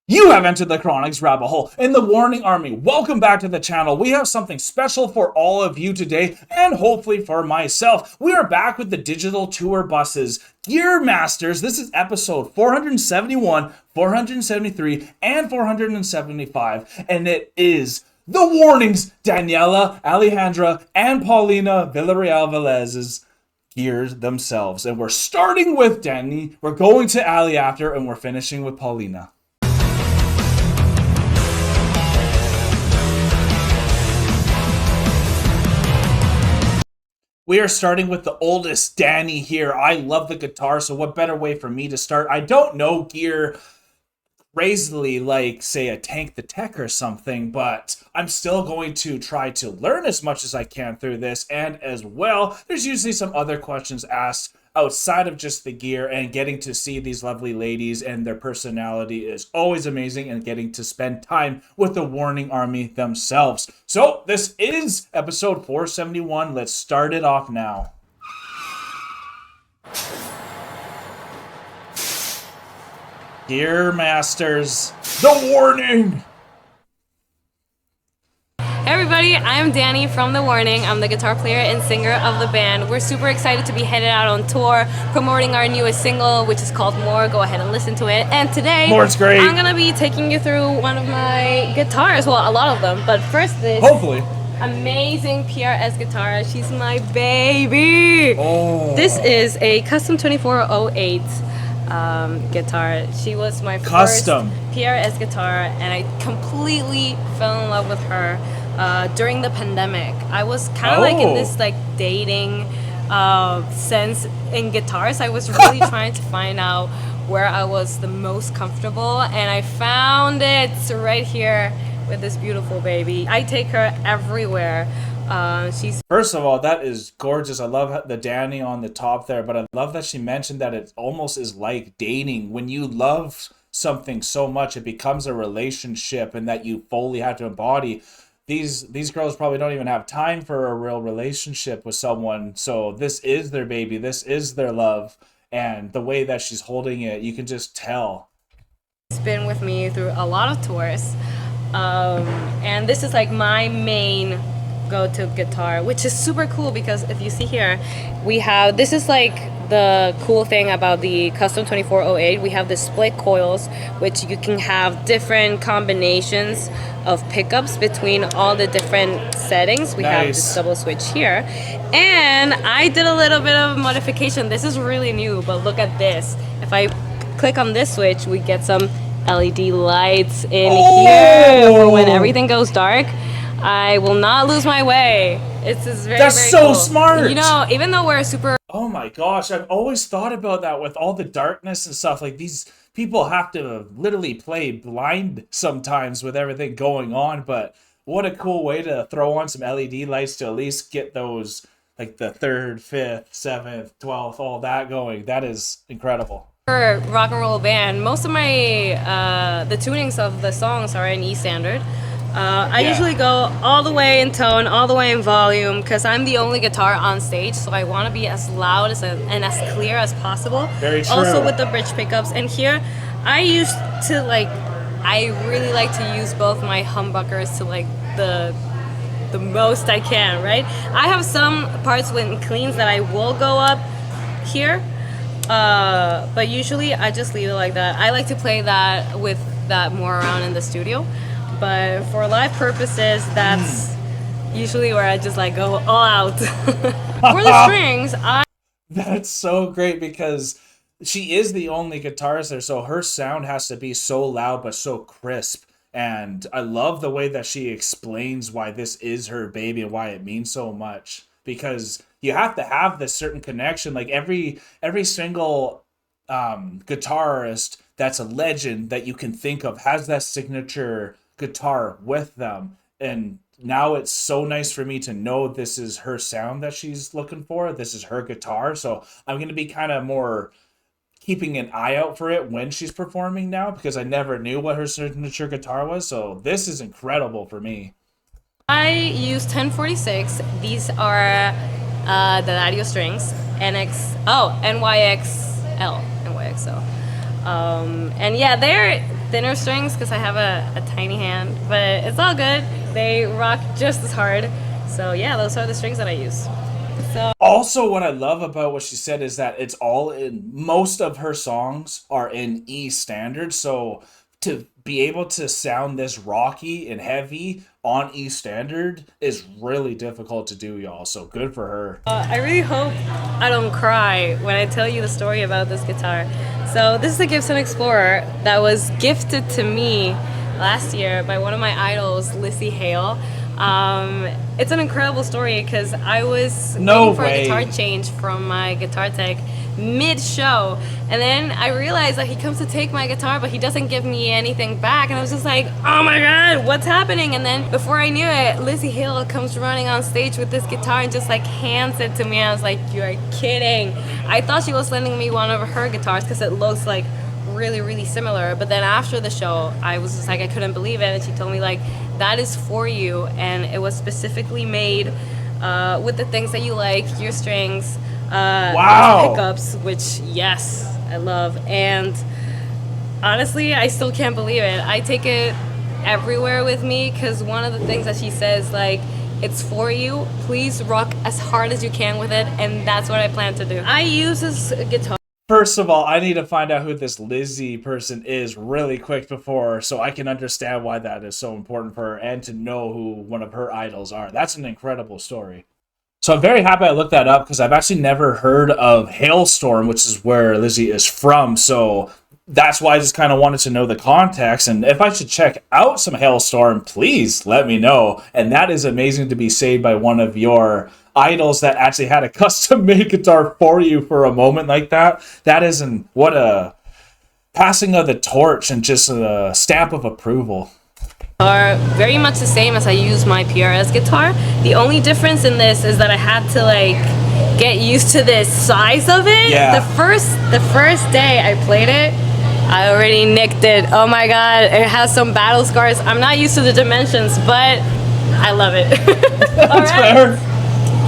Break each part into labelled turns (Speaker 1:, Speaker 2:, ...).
Speaker 1: You have entered the Chronic's rabbit hole in the Warning Army. Welcome back to the channel. We have something special for all of you today, and hopefully for myself. We are back with the digital tour buses. Gear Masters, this is episode 471, 473, and 475, and it is the Warnings, Daniela, Alejandra, and Paulina Villarreal Velez's gears themselves. And we're starting with Dani, we're going to Ali after, and we're finishing with Paulina. We are starting with the oldest Dani here. I love the guitar, so what better way for me to start? I don't know gear crazily like, say, a Tank the Tech or something, but I'm still going to try to learn as much as I can through this, and as well, there's usually some other questions asked outside of just the gear, and getting to see these lovely ladies and their personality is always amazing, and getting to spend time with the Warning Army themselves. So this is episode 471. Let's start it off now. Gear Masters, the Warning!
Speaker 2: Hey everybody, I'm Dani from The Warning. I'm the guitar player and singer of the band. We're super excited to be headed out on tour, promoting our newest single, which is called More. Go ahead and listen to it. And today,
Speaker 1: More's great.
Speaker 2: I'm going to be taking you through one of my guitars. Well, a lot of them. But first, this
Speaker 1: hopefully
Speaker 2: amazing PRS guitar. She's my baby.
Speaker 1: Oh.
Speaker 2: This is a custom 2408 guitar. She was my
Speaker 1: custom
Speaker 2: first PRS guitar, and I completely fell in love with her during the pandemic. I was kind of like in this like dating sense in guitars. I was really trying to find out where I was the most comfortable, and I found it right here with this beautiful baby. I take her everywhere. She's
Speaker 1: First of all, that is gorgeous. I love the Dani on the top there, but I love that she mentioned that it almost is like dating. When you love something so much, it becomes a relationship, and that you fully have to embody. These girls probably don't even have time for a real relationship with someone, so this is their baby, this is their love, and the way that she's holding it, you can just tell.
Speaker 2: She's been with me through a lot of tours, and this is like my main go-to guitar, which is super cool because if you see here, we have, this is like the cool thing about the custom 2408. We have the split coils, which you can have different combinations of pickups between all the different settings. We have this double switch here, and I did a little bit of modification. This is really new, but look at this. If I click on this switch, we get some LED lights in here for when everything goes dark. I will not lose my way. It's very,
Speaker 1: That's
Speaker 2: very
Speaker 1: so
Speaker 2: cool.
Speaker 1: smart.
Speaker 2: You know, even though we're super...
Speaker 1: Oh my gosh, I've always thought about that with all the darkness and stuff. Like, these people have to literally play blind sometimes with everything going on, but what a cool way to throw on some LED lights to at least get those, like the 3rd, 5th, 7th, 12th, all that going. That is incredible.
Speaker 2: rock and roll band. Most of my, the tunings of the songs are in E standard. I usually go all the way in tone, all the way in volume, because I'm the only guitar on stage, so I want to be as loud and as clear as possible.
Speaker 1: Very true.
Speaker 2: Also with the bridge pickups. And here, I used to I really like to use both my humbuckers to the most I can, right? I have some parts with cleans that I will go up here, but usually I just leave it like that. I like to play that with that more around in the studio. But for live purposes, that's usually where I just go all out. For the strings,
Speaker 1: That's so great because she is the only guitarist there, so her sound has to be so loud but so crisp. And I love the way that she explains why this is her baby and why it means so much. Because you have to have this certain connection. Like every single guitarist that's a legend that you can think of has that signature guitar with them, and now it's so nice for me to know this is her sound that she's looking for. This is her guitar, so I'm going to be kind of more keeping an eye out for it when she's performing now, because I never knew what her signature guitar was, so this is incredible for me.
Speaker 2: I use 1046. These are the Ladio strings, NYXL. And yeah, thinner strings because I have a tiny hand, but it's all good. They rock just as hard. So yeah, those are the strings that I use. So
Speaker 1: Also, what I love about what she said is that it's all in, most of her songs are in E standard. So to be able to sound this rocky and heavy on E standard is really difficult to do, y'all. So good for her.
Speaker 2: I really hope I don't cry when I tell you the story about this guitar. So this is a Gibson Explorer that was gifted to me last year by one of my idols, Lizzie Hale. It's an incredible story because I was waiting for a guitar change from my guitar tech mid-show, and then I realized that he comes to take my guitar but he doesn't give me anything back, and I was just like, oh my god, what's happening? And then before I knew it, Lizzie Hale comes running on stage with this guitar and just like hands it to me. I was like, you're kidding. I thought she was lending me one of her guitars because it looks like really similar, but then after the show I was just like, I couldn't believe it, and she told me like, that is for you, and it was specifically made with the things that you like, your strings, pickups, which yes, I love. And honestly, I still can't believe it. I take it everywhere with me because one of the things that she says, like, it's for you, please rock as hard as you can with it, and that's what I plan to do. I use this guitar.
Speaker 1: First of all, I need to find out who this Lizzie person is really quick before, so I can understand why that is so important for her and to know who one of her idols are. That's an incredible story. So I'm very happy I looked that up because I've actually never heard of Hailstorm, which is where Lizzie is from. So that's why I just kind of wanted to know the context. And if I should check out some Hailstorm, please let me know. And that is amazing to be saved by one of your idols that actually had a custom-made guitar for you for a moment like that. That isn't, what a passing of the torch and just a stamp of approval.
Speaker 2: Are very much the same as I use my PRS guitar. The only difference in this is that I had to like get used to the size of it.
Speaker 1: Yeah.
Speaker 2: The first day I played it, I already nicked it. Oh my god, it has some battle scars. I'm not used to the dimensions, but I love it.
Speaker 1: That's fair.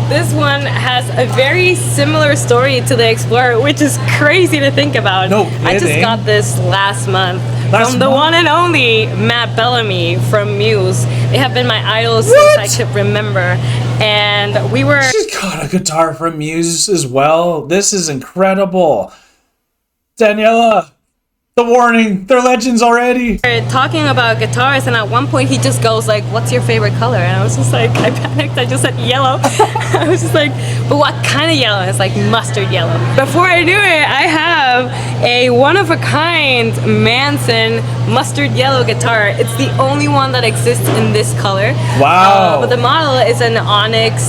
Speaker 2: This one has a very similar story to the Explorer, which is crazy to think about.
Speaker 1: No kidding.
Speaker 2: I just got this last month from the one and only Matt Bellamy from Muse. They have been my idols since I could remember. And we were...
Speaker 1: She's got a guitar from Muse as well. This is incredible. Daniela, the warning, they're legends already.
Speaker 2: We're talking about guitars, and at one point he just goes like, what's your favorite color? And I was just like, I panicked, I just said yellow. I was just like, but what kind of yellow? It's like mustard yellow. Before I knew it, I have a one-of-a-kind Manson mustard yellow guitar. It's the only one that exists in this color.
Speaker 1: Wow.
Speaker 2: But the model is an Onyx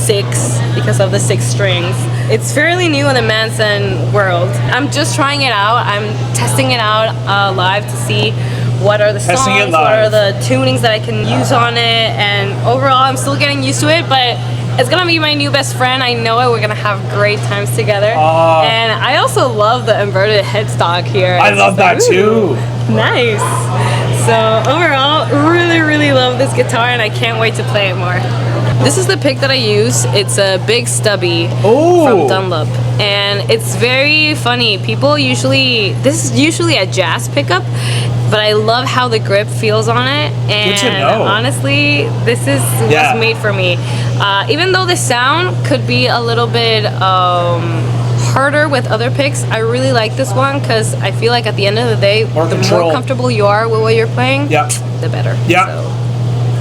Speaker 2: 6 because of the 6 strings. It's fairly new in the Manson world. I'm just trying it out. I'm testing it out live to see what are the songs, what are the tunings that I can use on it, and overall I'm still getting used to it, but it's gonna be my new best friend. I know it. We're gonna have great times together. And I also love the inverted headstock here.
Speaker 1: I love that too.
Speaker 2: Nice. So overall, really love this guitar, and I can't wait to play it more. This is the pick that I use. It's a big stubby from Dunlop, and it's very funny. People usually, this is usually a jazz pickup, but I love how the grip feels on it, and honestly, this is what's made for me. Even though the sound could be a little bit harder with other picks, I really like this one because I feel like at the end of the day, the more comfortable you are with what you're playing, the better. So,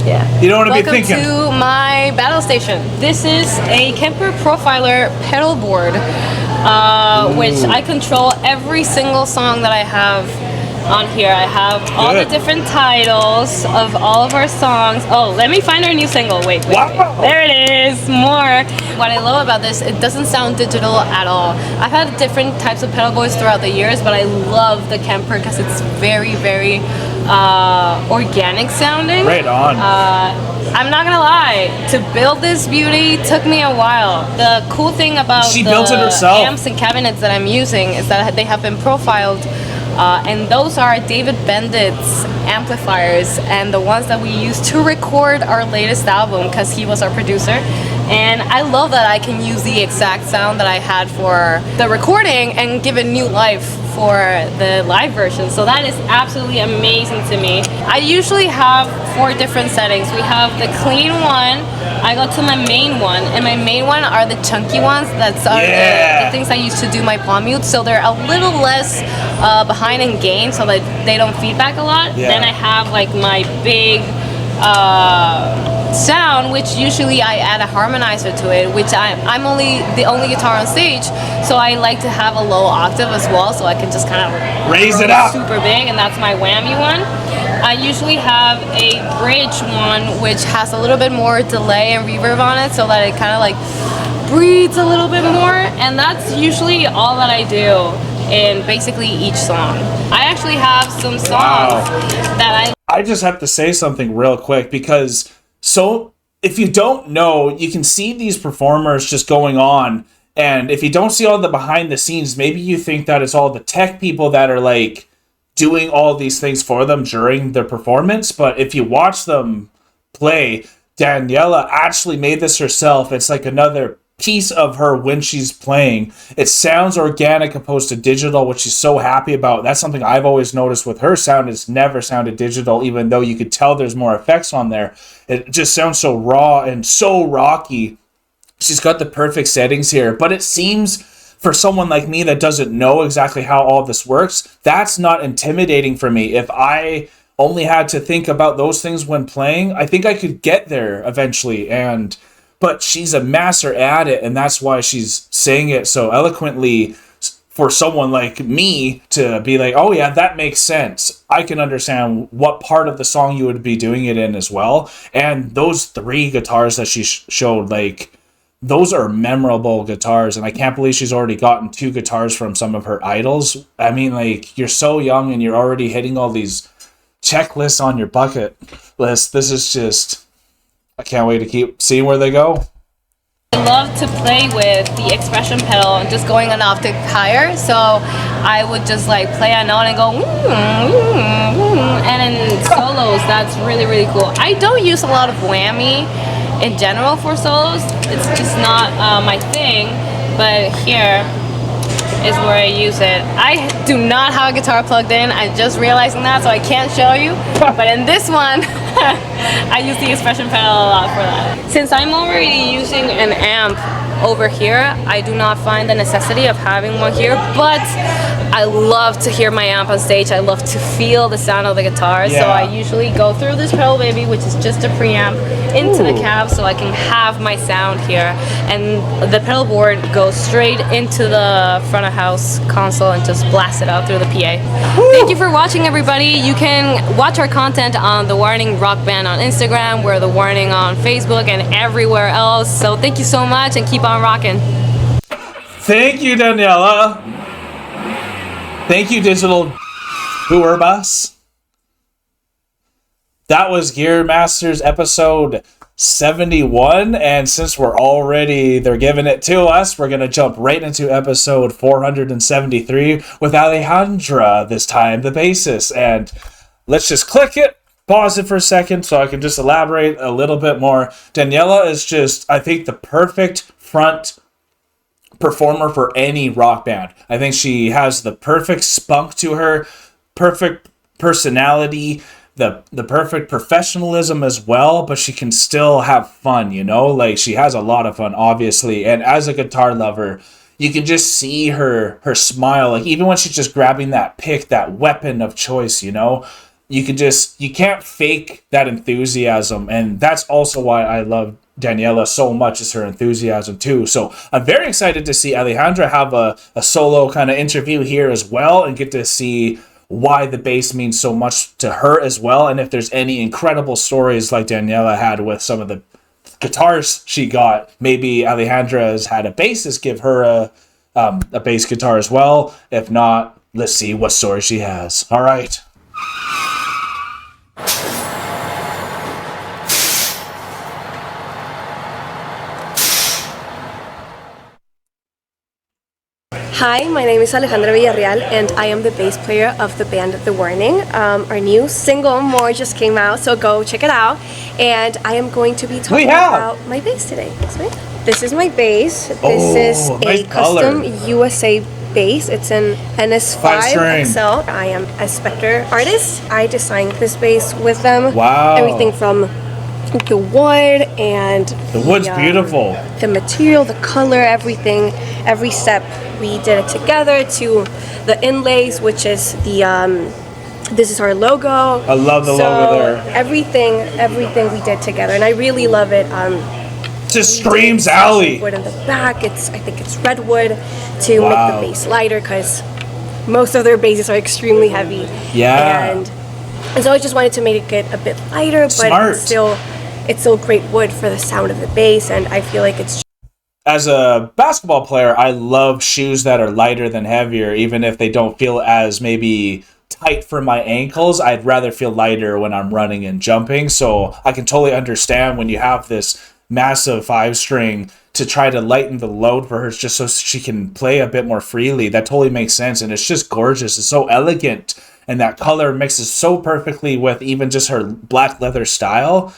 Speaker 2: yeah.
Speaker 1: You don't want to be thinking.
Speaker 2: Welcome to my battle station. This is a Kemper Profiler pedal board, which I control every single song that I have on here. I have all the different titles of all of our songs. Oh, let me find our new single. Wait. There it is. More. What I love about this, it doesn't sound digital at all. I've had different types of pedal boards throughout the years, but I love the Kemper because it's very organic sounding.
Speaker 1: Right on.
Speaker 2: I'm not gonna lie, to build this beauty took me a while. The cool thing about the amps and cabinets that I'm using is that they have been profiled, and those are David Bendit's amplifiers, and the ones that we used to record our latest album because he was our producer. And I love that I can use the exact sound that I had for the recording and give it new life for the live version. So that is absolutely amazing to me. I usually have 4 different settings. We have the clean one, I go to my main one, and my main one are the chunky ones. That's the things I used to do my palm mute, so they're a little less behind in gain, so that they don't feedback a lot. Then I have like my big sound, which usually I add a harmonizer to it, which I'm the only guitar on stage, so I like to have a low octave as well, so I can just kind of
Speaker 1: raise it up
Speaker 2: super big, and that's my whammy one. I usually have a bridge one, which has a little bit more delay and reverb on it, so that it kind of like breathes a little bit more, and that's usually all that I do in basically each song. I actually have some songs that
Speaker 1: I just have to say something real quick, because if you don't know, you can see these performers just going on, and if you don't see all the behind the scenes, maybe you think that it's all the tech people that are like doing all these things for them during their performance. But if you watch them play, Daniela actually made this herself. It's like another piece of her when she's playing. It sounds organic opposed to digital, which she's so happy about. That's something I've always noticed with her sound. It's never sounded digital, even though you could tell there's more effects on there. It just sounds so raw and so rocky. She's got the perfect settings here, but it seems for someone like me that doesn't know exactly how all this works, that's not intimidating for me. If I only had to think about those things when playing, I think I could get there eventually. But she's a master at it, and that's why she's saying it so eloquently. For someone like me to be like, oh yeah, that makes sense. I can understand what part of the song you would be doing it in as well. And those 3 guitars that she showed, like, those are memorable guitars, and I can't believe she's already gotten 2 guitars from some of her idols. I mean, like, you're so young and you're already hitting all these checklists on your bucket list. This is just, I can't wait to keep seeing where they go.
Speaker 2: I love to play with the expression pedal and just going an octave higher, so I would just like play a note and go and in solos, that's really, really cool. I don't use a lot of whammy in general for solos. It's just not my thing, but here is where I use it. I do not have a guitar plugged in. I'm just realizing that, so I can't show you. But in this one, I use the expression pedal a lot for that. Since I'm already using an amp over here, I do not find the necessity of having one here, but I love to hear my amp on stage. I love to feel the sound of the guitar, so I usually go through this pedal baby, which is just a preamp, into the cab so I can have my sound here, and the pedal board goes straight into the front of house console and just blast it out through the PA. Thank you for watching, everybody. You can watch our content on The Warning Rock Band on Instagram, we're The Warning on Facebook, and everywhere else. So thank you so much, and keep on rocking.
Speaker 1: Thank you, Daniela. Thank you, Digital Tour Bus. That was Gear Masters episode 71, and since they're giving it to us, we're going to jump right into episode 473 with Alejandra this time, the bassist. And let's just click it, pause it for a second so I can just elaborate a little bit more. Daniela is just, I think, the perfect front performer for any rock band. I think she has the perfect spunk to her, perfect personality, the perfect professionalism as well, but she can still have fun, you know? Like, she has a lot of fun, obviously, and as a guitar lover, you can just see her smile, like, even when she's just grabbing that pick, that weapon of choice, you know? You can't fake that enthusiasm, and that's also why I love Daniela so much, is her enthusiasm too. So I'm very excited to see Alejandra have a solo kind of interview here as well, and get to see why the bass means so much to her as well, and if there's any incredible stories like Daniela had with some of the guitars she got. Maybe Alejandra has had a bassist give her a bass guitar as well. If not, let's see what story she has. All right.
Speaker 3: Hi, my name is Alejandra Villarreal, and I am the bass player of the band The Warning. Our new single, More, just came out, so go check it out. And I am going to be talking about my bass today. This is my bass. This is
Speaker 1: nice
Speaker 3: a custom
Speaker 1: color.
Speaker 3: USA bass. It's an NS5 XL. I am a Spectre artist. I designed this bass with them.
Speaker 1: Wow.
Speaker 3: Everything from the wood and
Speaker 1: the wood's beautiful.
Speaker 3: The material, the color, everything, every step we did it together, to the inlays, which is the this is our logo.
Speaker 1: I love the logo there.
Speaker 3: Everything we did together, and I really love it.
Speaker 1: Just screams alley.
Speaker 3: Wood in the back. I think it's redwood to make the bass lighter, because most of their basses are extremely heavy.
Speaker 1: Yeah.
Speaker 3: And so I just wanted to make it a bit lighter, but it's still great wood for the sound of the bass, and I feel like it's.
Speaker 1: As a basketball player, I love shoes that are lighter than heavier, even if they don't feel as maybe tight for my ankles. I'd rather feel lighter when I'm running and jumping. So I can totally understand when you have this massive 5-string to try to lighten the load for her just so she can play a bit more freely. That totally makes sense, and it's just gorgeous. It's so elegant, and that color mixes so perfectly with even just her black leather style.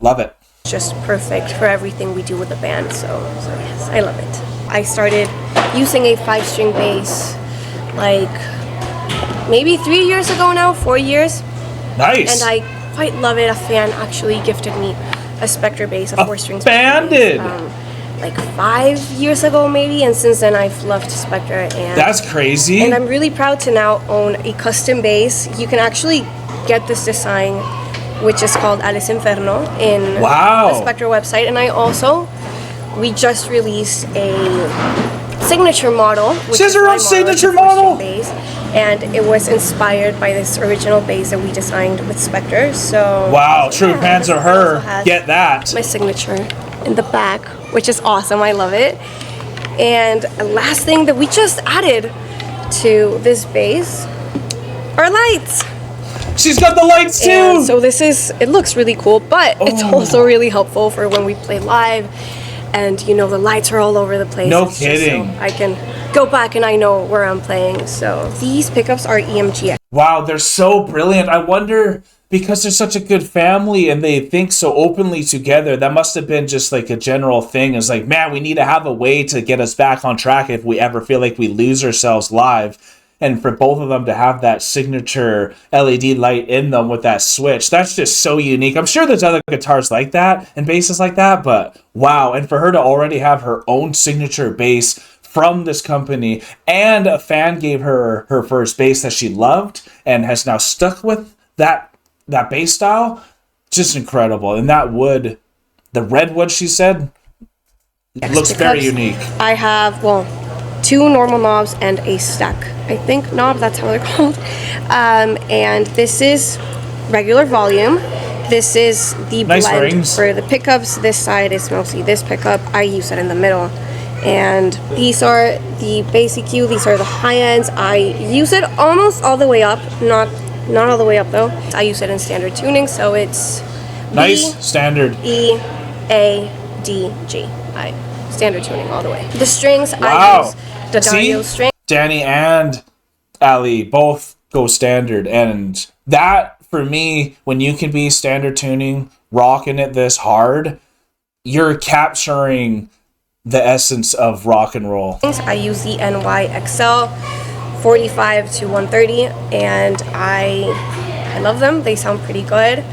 Speaker 1: Love it.
Speaker 3: Just perfect for everything we do with the band, so yes, I love it. I started using a 5-string bass like maybe 3 years ago now, 4 years.
Speaker 1: Nice.
Speaker 3: And I quite love it. A fan actually gifted me a Spectre bass, a 4-string
Speaker 1: fan did.
Speaker 3: Like 5 years ago maybe, and since then I've loved Spectre. And
Speaker 1: that's crazy.
Speaker 3: And I'm really proud to now own a custom bass. You can actually get this design, which is called Alice Inferno, in the Spectre website. And we just released a signature model.
Speaker 1: She has her own signature model?
Speaker 3: Bass, and it was inspired by this original bass that we designed with Spectre. So
Speaker 1: wow, true fans of her get that.
Speaker 3: My signature in the back, which is awesome. I love it. And last thing that we just added to this bass are lights.
Speaker 1: She's got the lights too!
Speaker 3: And so it looks really cool, but it's also really helpful for when we play live, and the lights are all over the place.
Speaker 1: No kidding.
Speaker 3: So I can go back and I know where I'm playing. So these pickups are EMG.
Speaker 1: Wow, they're so brilliant. I wonder, because they're such a good family and they think so openly together, that must have been just like a general thing. It's like, man, we need to have a way to get us back on track if we ever feel like we lose ourselves live. And for both of them to have that signature LED light in them with that switch, that's just so unique. I'm sure there's other guitars like that and basses like that, but wow. And for her to already have her own signature bass from this company, and a fan gave her her first bass that she loved and has now stuck with that bass style, just incredible. And that wood, the redwood, she said, looks very unique.
Speaker 3: I have, 2 normal knobs and a stack, I think, knob, that's how they're called. And this is regular volume. This is the
Speaker 1: nice
Speaker 3: blend
Speaker 1: rings.
Speaker 3: For the pickups. This side is mostly this pickup. I use it in the middle. And these are the bass EQ. These are the high ends. I use it almost all the way up, not all the way up though. I use it in standard tuning, so it's
Speaker 1: nice standard.
Speaker 3: E, A, D, G. Standard tuning all the way. The strings,
Speaker 1: wow.
Speaker 3: I use the Dani string.
Speaker 1: Dani and Ali both go standard, and that for me, when you can be standard tuning, rocking it this hard, you're capturing the essence of rock and roll.
Speaker 3: I use the NYXL 45 to 130, and I love them. They sound pretty good.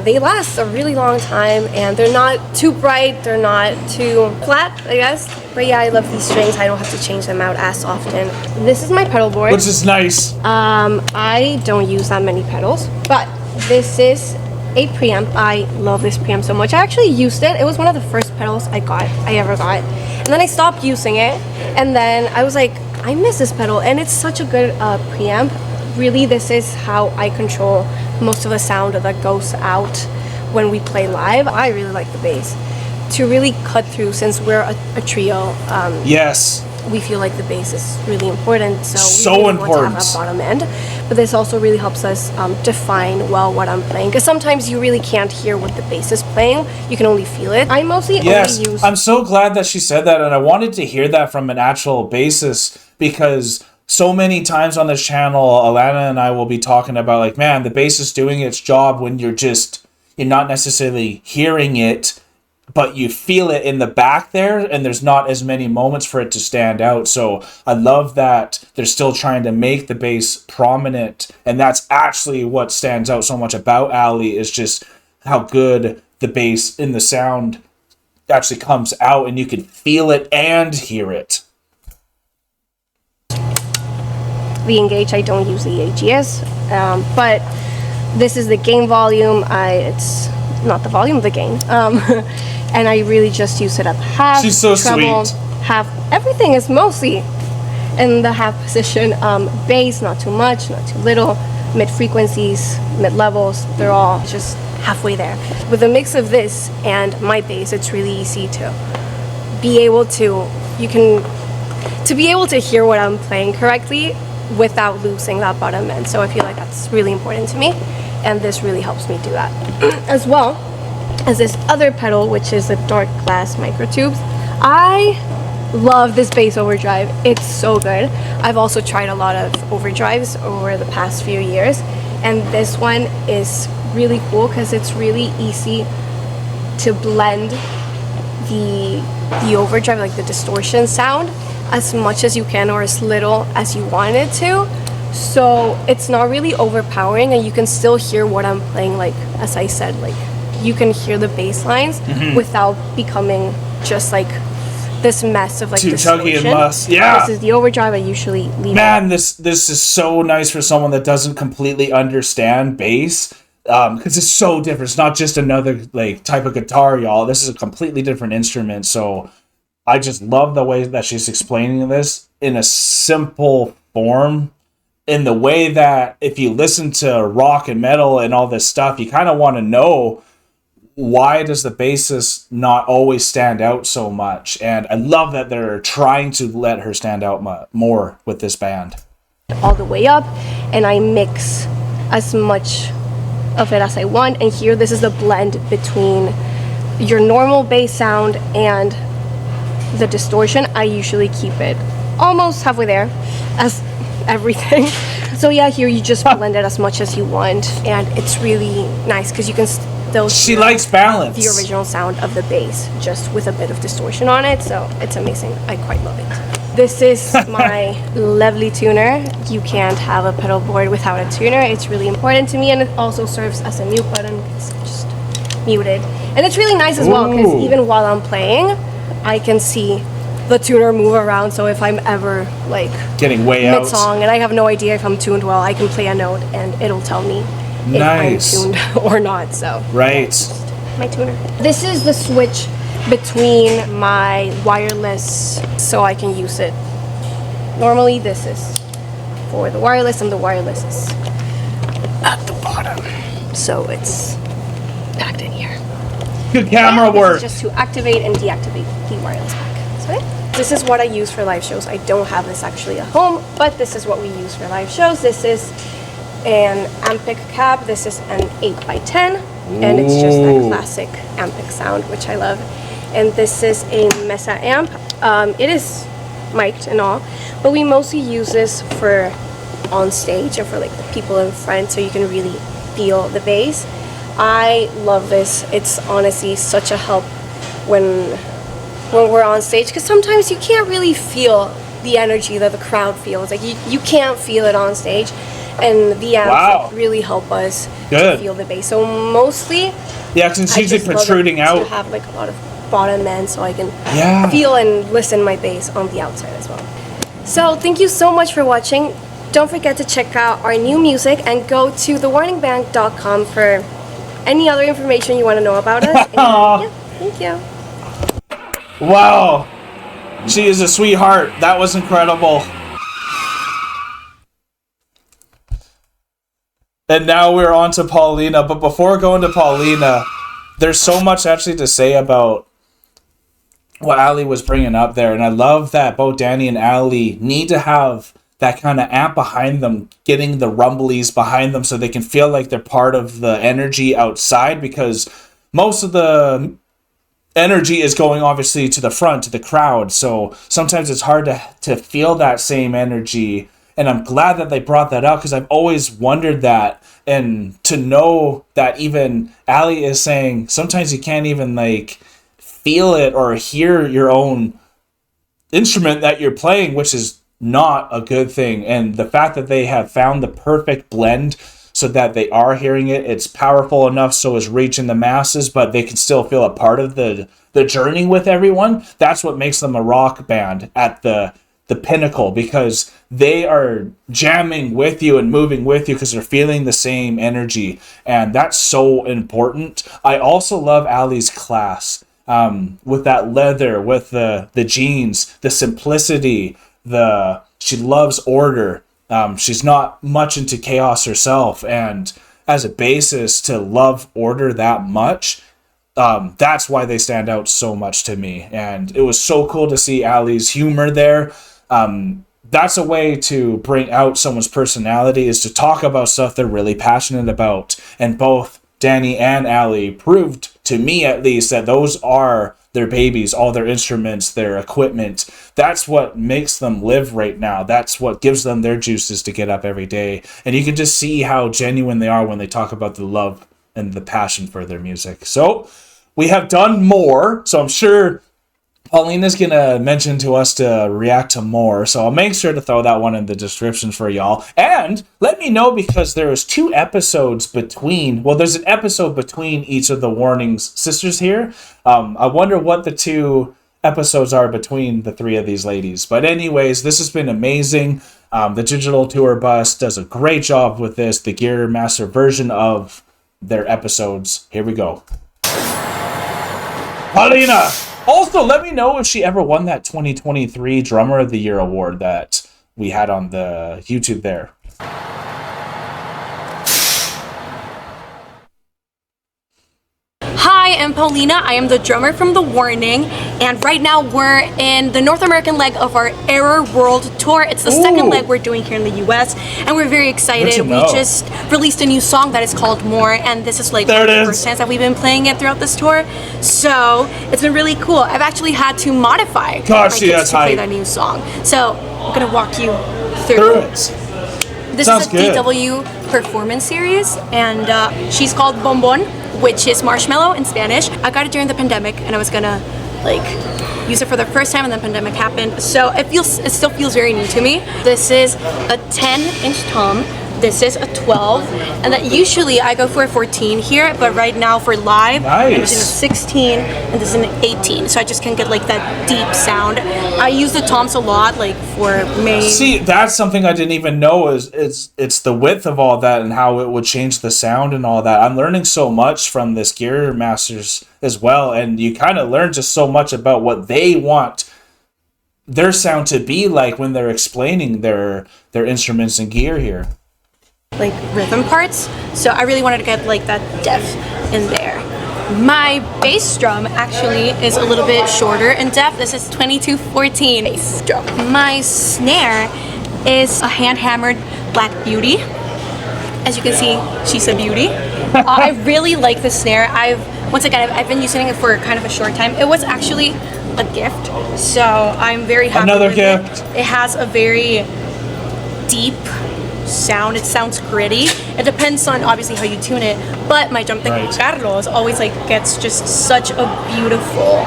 Speaker 3: They last a really long time, and they're not too bright, they're not too flat, I guess. But yeah, I love these strings. I don't have to change them out as often. This is my pedal board.
Speaker 1: Which is nice.
Speaker 3: I don't use that many pedals, but this is a preamp. I love this preamp so much. I actually used it. It was one of the first pedals I ever got. And then I stopped using it, and then I was like, I miss this pedal, and it's such a good preamp. Really, this is how I control most of the sound that goes out when we play live. I really like the bass. To really cut through, since we're a trio,
Speaker 1: yes,
Speaker 3: we feel like the bass is really important. So
Speaker 1: we
Speaker 3: really
Speaker 1: important.
Speaker 3: Want to have that bottom end, but this also really helps us define well what I'm playing. Because sometimes you really can't hear what the bass is playing; you can only feel it. I mostly only use.
Speaker 1: I'm so glad that she said that, and I wanted to hear that from an actual bassist, because so many times on this channel, Alanna and I will be talking about, like, man, the bass is doing its job when you're not necessarily hearing it but you feel it in the back there, and there's not as many moments for it to stand out. So I love that they're still trying to make the bass prominent, and that's actually what stands out so much about Ali, is just how good the bass in the sound actually comes out, and you can feel it and hear it.
Speaker 3: The Engage, I don't use the AGS, but this is the gain volume. It's not the volume of the gain, and I really just use it at half.
Speaker 1: She's so
Speaker 3: treble,
Speaker 1: sweet.
Speaker 3: Half. Everything is mostly in the half position. Bass, not too much, not too little. Mid frequencies, mid levels, they're all just halfway there. With a mix of this and my bass, it's really easy to be able to be able to hear what I'm playing correctly without losing that bottom end. So I feel like that's really important to me, and this really helps me do that. As well as this other pedal, which is the dark glass microtubes. I love this bass overdrive. It's so good. I've also tried a lot of overdrives over the past few years, and this one is really cool because it's really easy to blend the overdrive, like the distortion sound, as much as you can or as little as you want it to. So it's not really overpowering, and you can still hear what I'm playing. Like, as I said, like you can hear the bass lines without becoming just like this mess of like
Speaker 1: too
Speaker 3: distortion.
Speaker 1: chunky and must. Yeah.
Speaker 3: This is the overdrive. I usually leave
Speaker 1: Man, this is so nice for someone that doesn't completely understand bass, because it's so different. It's not just another like type of guitar, y'all. This is a completely different instrument. So I just love the way that she's explaining this in a simple form, in the way that if you listen to rock and metal and all this stuff, you kind of want to know, why does the bassist not always stand out so much? And I love that they're trying to let her stand out more with this band.
Speaker 3: all the way up, and I mix as much of it as I want. And here, this is the blend between your normal bass sound and the distortion. I usually keep it almost halfway there, as everything. So yeah, here you just blend it as much as you want, and it's really nice because you can still
Speaker 1: She likes balance.
Speaker 3: the original sound of the bass, just with a bit of distortion on it. So it's amazing. I quite love it. This is my lovely tuner. You can't have a pedal board without a tuner. It's really important to me, and it also serves as a mute button. It's just muted, and it's really nice as well because even while I'm playing, I can see the tuner move around. So if I'm ever like
Speaker 1: getting way out
Speaker 3: mid-song and I have no idea if I'm tuned well, I can play a note and it'll tell me
Speaker 1: Nice.
Speaker 3: if I'm tuned or not. So
Speaker 1: Right.
Speaker 3: my tuner. This is the switch between my wireless, so I can use it. Normally this is for the wireless, and the wireless is at the bottom, so it's packed in here.
Speaker 1: Good camera
Speaker 3: This is
Speaker 1: work.
Speaker 3: just to activate and deactivate the wireless pack. So yeah. This is what I use for live shows. I don't have this actually at home, but this is what we use for live shows. This is an Ampic cab. This is an 8x10, and it's just that classic Ampic sound, which I love. And this is a Mesa amp. It is mic'd and all, but we mostly use this for on stage and for like the people in front, so you can really feel the bass. I love this. It's honestly such a help when we're on stage, because sometimes you can't really feel the energy that the crowd feels. Like you can't feel it on stage, and the amps like, really help us to feel the bass. So mostly,
Speaker 1: yeah, because it's usually protruding out.
Speaker 3: To have like a lot of bottom end, so I can feel and listen my bass on the outside as well. So thank you so much for watching. Don't forget to check out our new music and go to thewarningbank.com for any other information you want to know about us. And, yeah, thank you.
Speaker 1: Wow, she is a sweetheart. That was incredible. And now we're on to Paulina. But before going to Paulina, there's so much actually to say about what Ali was bringing up there. And I love that both Dani and Ali need to have that kind of amp behind them, getting the rumblies behind them so they can feel like they're part of the energy outside, because most of the energy is going obviously to the front, to the crowd. So sometimes it's hard to feel that same energy. And I'm glad that they brought that up, because I've always wondered that. And to know that even Ali is saying sometimes you can't even like feel it or hear your own instrument that you're playing, which is not a good thing. And the fact that they have found the perfect blend so that they are hearing it, it's powerful enough so it's reaching the masses, but they can still feel a part of the journey with everyone. That's what makes them a rock band at the pinnacle, because they are jamming with you and moving with you because they're feeling the same energy, and that's so important. I also love Ali's class, with that leather, with the jeans, the simplicity, she loves order. She's not much into chaos herself, and as a bassist, to love order that much, that's why they stand out so much to me. And it was so cool to see Ali's humor there. That's a way to bring out someone's personality, is to talk about stuff they're really passionate about. And both Dani and Ali proved, to me at least, that those are their babies, all their instruments, their equipment. That's what makes them live right now. That's what gives them their juices to get up every day. And you can just see how genuine they are when they talk about the love and the passion for their music. So we have done more, so I'm sure Paulina's going to mention to us to react to more, so I'll make sure to throw that one in the description for y'all. And let me know, because there's 2 episodes between, well, there's an episode between each of the Warnings sisters here. I wonder what the 2 episodes are between the 3 of these ladies. But anyways, this has been amazing. The Digital Tour Bus does a great job with this, the Gear Master version of their episodes. Here we go. Paulina! Also, let me know if she ever won that 2023 Drummer of the Year award that we had on the YouTube there.
Speaker 3: Hi, I'm Paulina. I am the drummer from The Warning, and right now we're in the North American leg of our Error World Tour. It's the second leg we're doing here in the US, and we're very excited. We just released a new song that is called More, and this is like the first time that we've been playing it throughout this tour, so it's been really cool. I've actually had to modify my kits to play that new song, so I'm gonna walk you through it. This is a DW performance series, and she's called Bonbon, which is marshmallow in Spanish. I got it during the pandemic, and I was gonna like use it for the first time, and then the pandemic happened. So it still feels very new to me. This is a 10-inch tom. This is a 12, and that usually I go for a 14 here, but right now for live, I'm using a 16, and this is an 18, so I just can get like that deep sound. I use the toms a lot, like for main.
Speaker 1: See, that's something I didn't even know, is it's the width of all that and how it would change the sound and all that. I'm learning so much from this Gear Masters as well, and you kind of learn just so much about what they want their sound to be like when they're explaining their instruments and gear here.
Speaker 3: Like rhythm parts, so I really wanted to get like that depth in there. My bass drum actually is a little bit shorter in depth. This is 2214 bass drum. My snare is a hand-hammered Black Beauty. As you can see, she's a beauty. I really like the snare. I've been using it for kind of a short time. It was actually a gift, so I'm very happy with it. It has a very deep sound. It sounds gritty. It depends on obviously how you tune it, but my drum tech Carlos always like gets just such a beautiful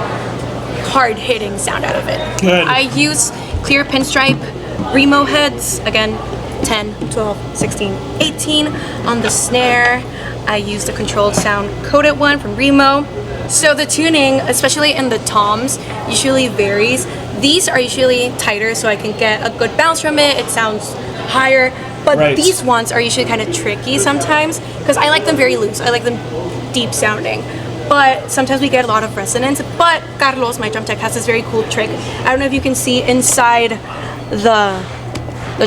Speaker 3: hard-hitting sound out of it.
Speaker 1: Good.
Speaker 3: I use clear pinstripe Remo heads, again 10, 12, 16, 18 on the snare. I use the controlled sound coated one from Remo. So the tuning, especially in the toms, usually varies. These are usually tighter so I can get a good bounce from it. It sounds higher. But these ones are usually kind of tricky sometimes because I like them very loose. I like them deep sounding. But sometimes we get a lot of resonance. But Carlos, my drum tech, has this very cool trick. I don't know if you can see inside the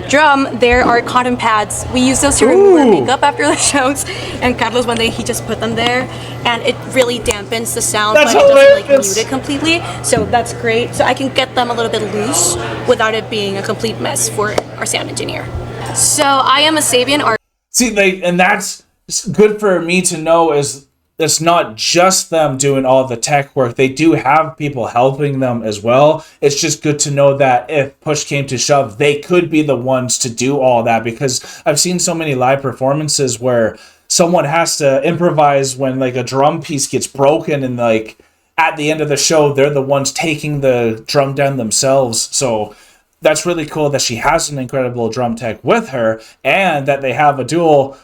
Speaker 3: drum, there are cotton pads. We use those to remove our makeup after the shows. And Carlos, one day, he just put them there. And it really dampens the sound, but it doesn't like mute it completely. So that's great. So I can get them a little bit loose without it being a complete mess for our sound engineer. So I am a Sabian artist.
Speaker 1: See, and that's good for me to know, is it's not just them doing all the tech work. They do have people helping them as well. It's just good to know that if push came to shove, they could be the ones to do all that, because I've seen so many live performances where someone has to improvise when like a drum piece gets broken, and like at the end of the show, they're the ones taking the drum down themselves. So that's really cool that she has an incredible drum tech with her, and that they have a dual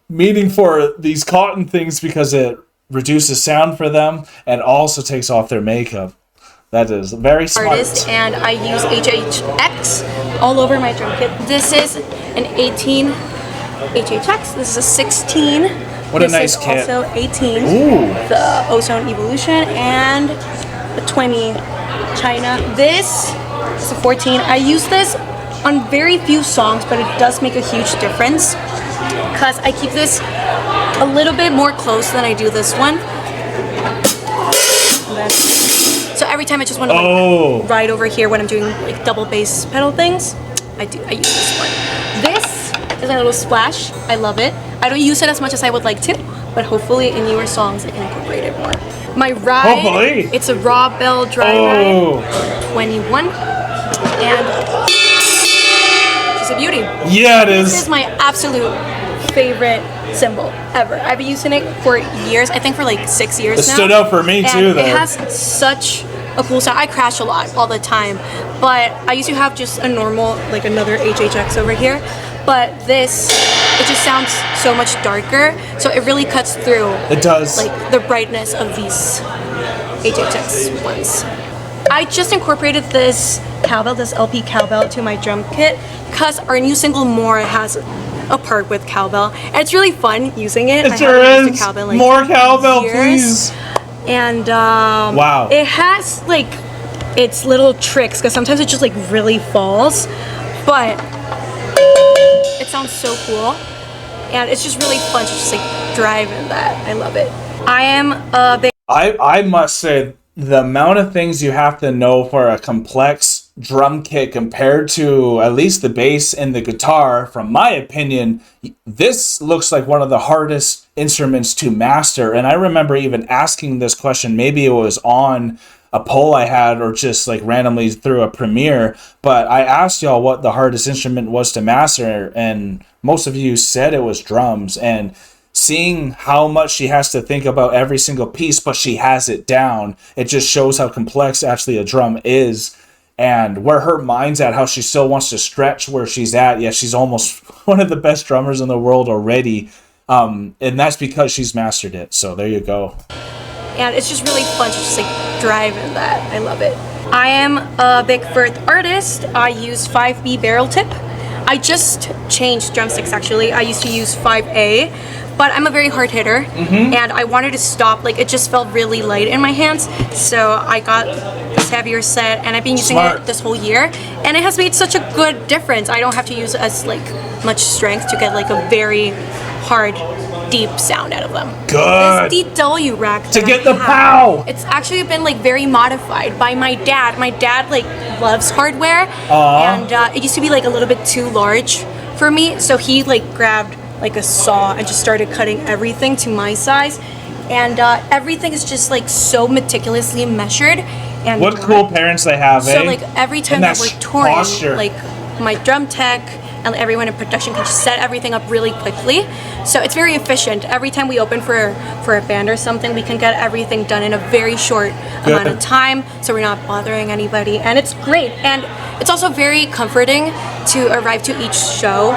Speaker 1: meaning for these cotton things because it reduces sound for them and also takes off their makeup. That is very smart.
Speaker 3: Artist, and I use HHX all over my drum kit. This is an 18 HHX. This is a 16.
Speaker 1: What a nice kit.
Speaker 3: This is also 18.
Speaker 1: Ooh.
Speaker 3: The Ozone Evolution, and the 20 China. This is a 14. I use this on very few songs, but it does make a huge difference because I keep this a little bit more close than I do this one. So every time I just want to ride over here when I'm doing like double bass pedal things, I use this one. This is a little splash. I love it. I don't use it as much as I would like to, but hopefully in newer songs I can incorporate it more. My ride, it's a raw bell dry ride, 21, and she's a beauty.
Speaker 1: Yeah, it is.
Speaker 3: This is my absolute favorite cymbal ever. I've been using it for years. I think for like 6 years now.
Speaker 1: It stood out for me too, though.
Speaker 3: It has such a cool sound. I crash a lot all the time, but I used to have just a normal, like another HHX over here. But this, it just sounds so much darker, so it really cuts through.
Speaker 1: It does.
Speaker 3: Like the brightness of these HHX ones. I just incorporated this cowbell, this LP cowbell, to my drum kit because our new single More has a part with cowbell, and it's really fun using it.
Speaker 1: It sure is. Used cowbell, like, more cowbell, please.
Speaker 3: And
Speaker 1: wow,
Speaker 3: it has like its little tricks because sometimes it just like really falls, but it sounds so cool, and it's just really fun to just like drive in that. I love it. I am a big.
Speaker 1: I must say, the amount of things you have to know for a complex drum kit compared to at least the bass and the guitar, from my opinion, this looks like one of the hardest instruments to master. And I remember even asking this question, maybe it was on a poll I had or just like randomly through a premiere, but I asked y'all what the hardest instrument was to master, and most of you said it was drums. And seeing how much she has to think about every single piece, but she has it down, it just shows how complex actually a drum is and where her mind's at, how she still wants to stretch where she's at. Yeah, she's almost one of the best drummers in the world already, and that's because she's mastered it. So there you go.
Speaker 3: And it's just really fun to just like drive in that. I love it. I am a big Firth artist. I use 5B barrel tip. I just changed drumsticks actually. I used to use 5A, but I'm a very hard hitter, and I wanted to stop. Like, it just felt really light in my hands, so I got this heavier set, and I've been using it this whole year, and it has made such a good difference. I don't have to use as like much strength to get like a very hard, deep sound out of them.
Speaker 1: Good.
Speaker 3: This DW rack
Speaker 1: to get the pow.
Speaker 3: It's actually been like very modified by my dad. My dad like loves hardware, and it used to be like a little bit too large for me, so he like grabbed like a saw and just started cutting everything to my size, and everything is just like so meticulously measured. And
Speaker 1: what cool parents they have.
Speaker 3: So like every time that we're touring, like my drum tech and everyone in production can just set everything up really quickly, so it's very efficient. Every time we open for a band or something, we can get everything done in a very short amount of time, so we're not bothering anybody, and it's great. And it's also very comforting to arrive to each show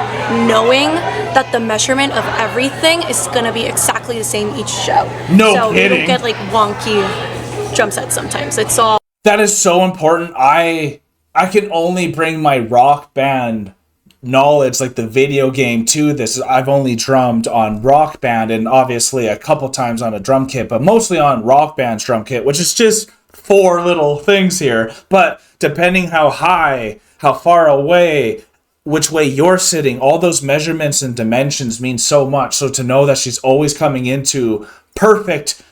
Speaker 3: knowing that the measurement of everything is gonna be exactly the same each show.
Speaker 1: No kidding.
Speaker 3: So you don't get like wonky drum sets sometimes. It's all.
Speaker 1: That is so important. I can only bring my Rock Band knowledge, like the video game, to this. I've only drummed on Rock Band, and obviously a couple times on a drum kit, but mostly on Rock Band's drum kit, which is just 4 little things here. But depending how high, how far away, which way you're sitting, all those measurements and dimensions mean so much. So to know that she's always coming into perfect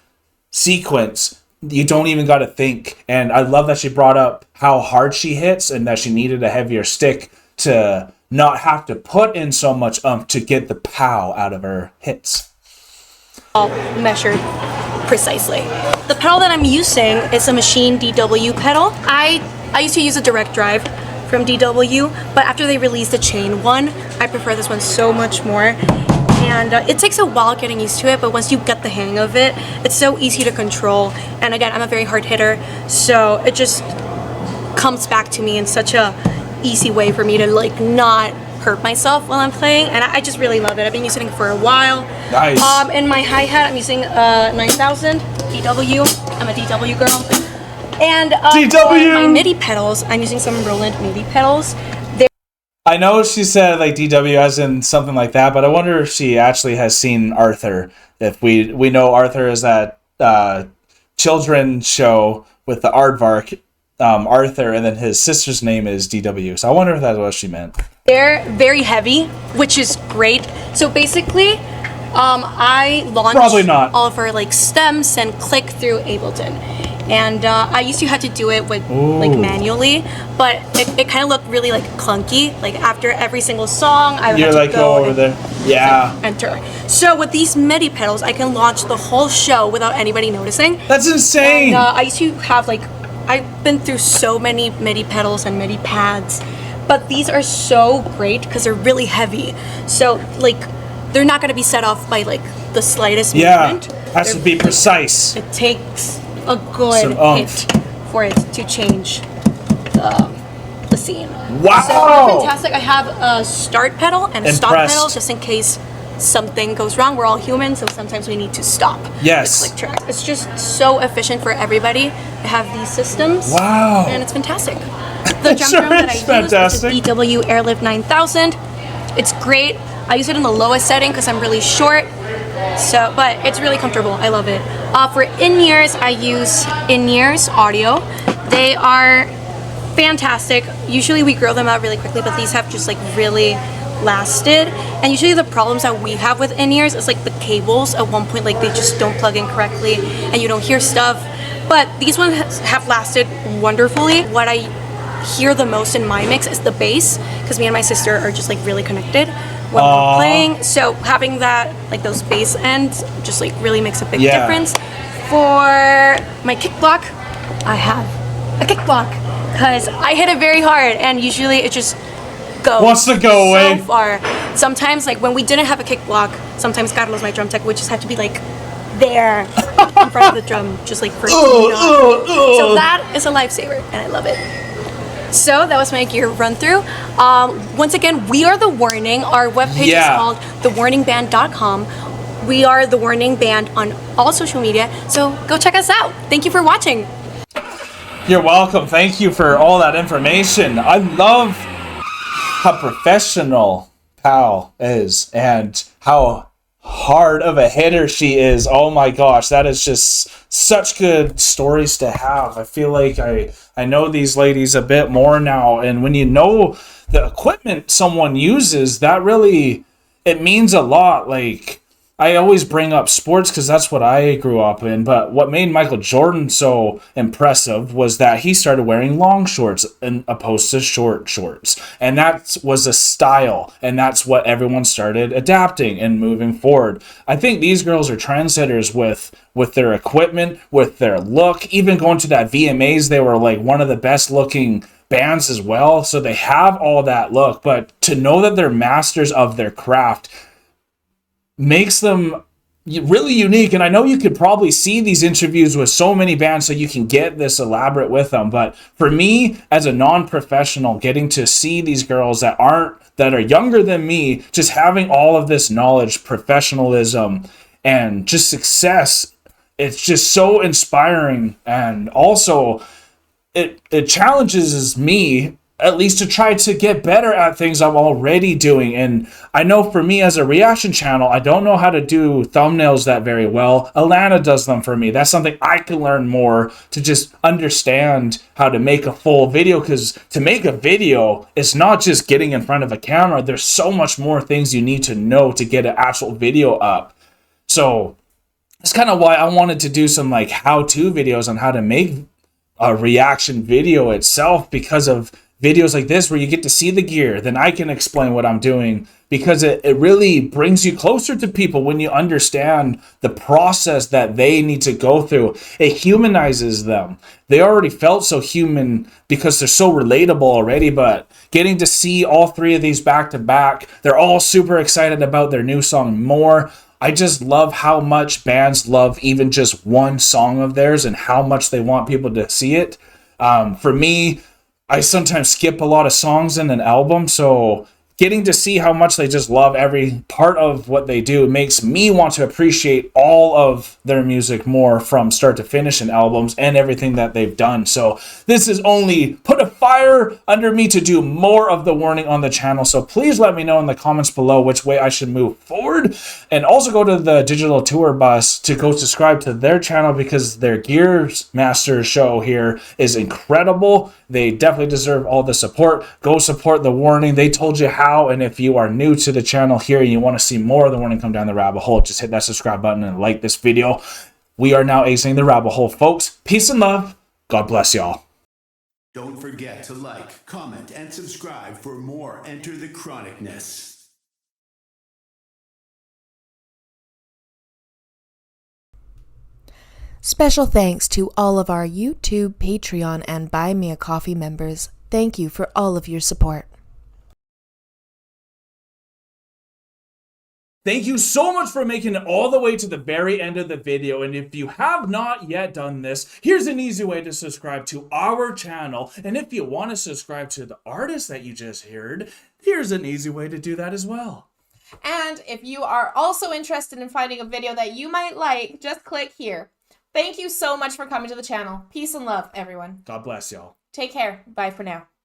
Speaker 1: sequence, you don't even got to think. And I love that she brought up how hard she hits and that she needed a heavier stick to not have to put in so much to get the pow out of her hits.
Speaker 3: All measured precisely. The pedal that I'm using is a Machine DW pedal. I used to use a direct drive from DW, but after they released the chain one, I prefer this one so much more. and it takes a while getting used to it, but once you get the hang of it, it's so easy to control. And again, I'm a very hard hitter, so it just comes back to me in such a easy way for me to like not hurt myself while I'm playing, and I just really love it. I've been using it for a while.
Speaker 1: Nice.
Speaker 3: In my hi-hat, I'm using 9000 DW. I'm a DW girl. And
Speaker 1: DW!
Speaker 3: for my MIDI pedals, I'm using some Roland MIDI pedals.
Speaker 1: I know she said like DW as in something like that, but I wonder if she actually has seen Arthur. If we know Arthur is that children's show with the aardvark, Arthur, and then his sister's name is DW. So I wonder if that's what she meant.
Speaker 3: They're very heavy, which is great. So basically, I launched
Speaker 1: Probably not.
Speaker 3: all of our like stems and click through Ableton. And I used to have to do it with like manually, but it kind of looked really like clunky. Like after every single song, I would have to
Speaker 1: like
Speaker 3: go
Speaker 1: over there. Yeah.
Speaker 3: like, enter. So with these MIDI pedals, I can launch the whole show without anybody noticing.
Speaker 1: That's insane.
Speaker 3: And I used to have like, I've been through so many MIDI pedals and MIDI pads, but these are so great because they're really heavy. So like, they're not going to be set off by like the slightest movement.
Speaker 1: Has to be precise.
Speaker 3: It takes a good hit for it to change the scene.
Speaker 1: Wow!
Speaker 3: So fantastic. I have a start pedal and a stop pedal just in case something goes wrong. We're all human, so sometimes we need to stop.
Speaker 1: Yes.
Speaker 3: The click track. It's just so efficient for everybody to have these systems.
Speaker 1: Wow.
Speaker 3: And it's fantastic. The drum
Speaker 1: Sure
Speaker 3: drum that I
Speaker 1: is
Speaker 3: use
Speaker 1: fantastic.
Speaker 3: is a DW Airlift 9000. It's great. I use it in the lowest setting because I'm really short. So, but it's really comfortable. I love it. For in-ears, I use in-ears audio. They are fantastic. Usually we grow them out really quickly, but these have just like really lasted. And usually the problems that we have with in-ears is like the cables at one point, like they just don't plug in correctly and you don't hear stuff. But these ones have lasted wonderfully. What I hear the most in my mix is the bass, because me and my sister are just like really connected when we're playing. So having that, like those bass ends, just like really makes a big difference. For my kick block, I have a kick block because I hit it very hard, and usually it just goes
Speaker 1: Wants to go away
Speaker 3: so far. Sometimes, like when we didn't have a kick block, sometimes Carlos, my drum tech, would just have to be like there in front of the drum, just like for so that is a lifesaver, and I love it. So that was my gear run through. Once again, we are The Warning. Our webpage is called thewarningband.com. We are The Warning Band on all social media, so go check us out. Thank you for watching.
Speaker 1: You're welcome. Thank you for all that information. I love how professional Pal is and how hard of a hitter she is. Oh my gosh, that is just such good stories to have. I feel like I know these ladies a bit more now, and when you know the equipment someone uses, that really, it means a lot. Like, I always bring up sports because that's what I grew up in, but what made Michael Jordan so impressive was that he started wearing long shorts as opposed to short shorts. And that was a style, and that's what everyone started adapting and moving forward. I think these girls are trendsetters with their equipment, with their look. Even going to that VMAs, they were like one of the best looking bands as well. So they have all that look, but to know that they're masters of their craft makes them really unique. And I know you could probably see these interviews with so many bands so you can get this elaborate with them, but for me as a non-professional, getting to see these girls that are younger than me, just having all of this knowledge, professionalism, and just success, it's just so inspiring. And also it challenges me at least to try to get better at things I'm already doing. And I know for me as a reaction channel, I don't know how to do thumbnails that very well. Alanna does them for me. That's something I can learn more to just understand how to make a full video, because to make a video, it's not just getting in front of a camera. There's so much more things you need to know to get an actual video up. So that's kind of why I wanted to do some like how-to videos on how to make a reaction video itself, because of videos like this where you get to see the gear, then I can explain what I'm doing, because it really brings you closer to people when you understand the process that they need to go through. It humanizes them. They already felt so human because they're so relatable already, but getting to see all three of these back to back, they're all super excited about their new song more. I just love how much bands love even just one song of theirs and how much they want people to see it. For me, I sometimes skip a lot of songs in an album, so getting to see how much they just love every part of what they do makes me want to appreciate all of their music more from start to finish in albums and everything that they've done. So this is only put a fire under me to do more of The Warning on the channel. So please let me know in the comments below which way I should move forward. And also go to the Digital Tour Bus to go subscribe to their channel, because their Gears Master show here is incredible. They definitely deserve all the support. Go support The Warning. They told you how. And if you are new to the channel here and you want to see more of The Warning come down the rabbit hole, just hit that subscribe button and like this video. We are now exiting the rabbit hole, folks. Peace and love. God bless y'all.
Speaker 4: Don't forget to like, comment, and subscribe for more Enter the Chronicness.
Speaker 5: Special thanks to all of our YouTube, Patreon, and Buy Me a Coffee members. Thank you for all of your support.
Speaker 1: Thank you so much for making it all the way to the very end of the video. And if you have not yet done this, here's an easy way to subscribe to our channel. And if you want to subscribe to the artist that you just heard, here's an easy way to do that as well.
Speaker 6: And if you are also interested in finding a video that you might like, just click here. Thank you so much for coming to the channel. Peace and love, everyone.
Speaker 1: God bless y'all.
Speaker 6: Take care. Bye for now.